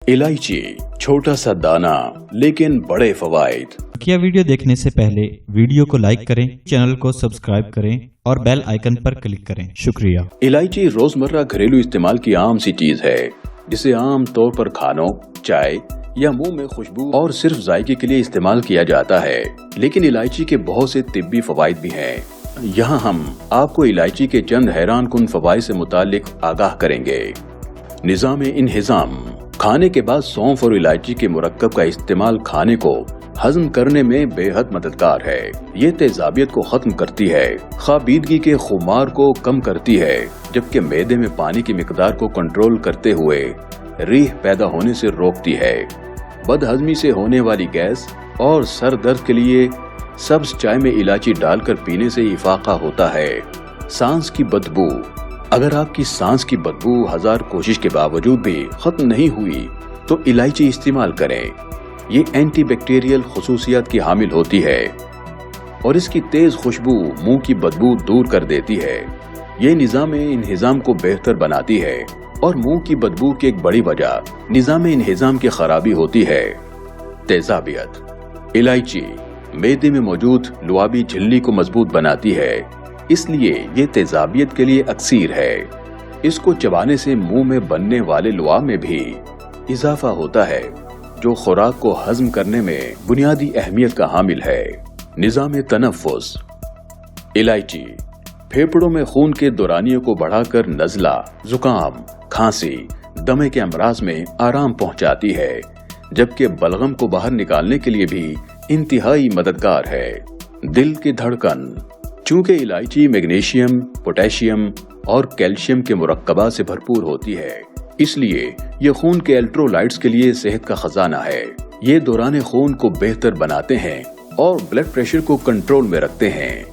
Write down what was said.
इलायची, छोटा सा दाना लेकिन बड़े फवाइद। क्या वीडियो देखने से पहले वीडियो को लाइक करें, चैनल को सब्सक्राइब करें और बेल आइकन पर क्लिक करें। शुक्रिया। इलायची रोजमर्रा घरेलू इस्तेमाल की आम सी चीज है, जिसे आम तौर पर खानों, चाय या मुंह में खुशबू और सिर्फ जायके के लिए इस्तेमाल किया जाता है। लेकिन इलायची के बहुत से तिब्बी फवाइद भी हैं। यहाँ हम आपको इलायची के चंद हैरान कुन फवाइद से मुतालिक आगाह करेंगे। निज़ाम इंहिज़ाम। खाने के बाद सौंफ और इलायची के मुरक्कब का इस्तेमाल खाने को हजम करने में बेहद मददगार है। ये तेजाबियत को खत्म करती है, खाबीदगी के खुमार को कम करती है, जबकि मैदे में पानी की मिकदार को कंट्रोल करते हुए रीह पैदा होने से रोकती है। बदहजमी से होने वाली गैस और सर दर्द के लिए सब्ज चाय में इलायची डालकर पीने से इफाका होता है। सांस की बदबू। अगर आपकी सांस की बदबू हजार कोशिश के बावजूद भी खत्म नहीं हुई तो इलायची इस्तेमाल करें। ये एंटी बैक्टीरियल खुसूसियत की हामिल होती है और इसकी तेज खुशबू मुंह की बदबू दूर कर देती है। ये निज़ाम इंहिज़ाम को बेहतर बनाती है और मुंह की बदबू की एक बड़ी वजह निज़ाम इंहिज़ाम की खराबी होती है। तेजाबियत। इलायची मैदे में मौजूद लुआबी झिल्ली को मजबूत बनाती है, इसलिए ये तेजाबियत के लिए अक्सीर है। इसको चबाने से मुंह में बनने वाले लुआब में भी इजाफा होता है, जो खुराक को हजम करने में बुनियादी अहमियत का हामिल है। निज़ाम तनफ्फुस। इलायची फेफड़ों में खून के दौरानियों को बढ़ाकर नज़ला, जुकाम, खांसी, दमे के अमराज में आराम पहुंचाती है, जबकि बलगम को बाहर निकालने के लिए भी इंतहाई मददगार है। दिल की धड़कन। चूंकि इलायची मैग्नीशियम, पोटेशियम और कैल्शियम के मुरक्कबा से भरपूर होती है, इसलिए ये खून के इलेक्ट्रोलाइट्स के लिए सेहत का खजाना है। ये दौरान खून को बेहतर बनाते हैं और ब्लड प्रेशर को कंट्रोल में रखते हैं।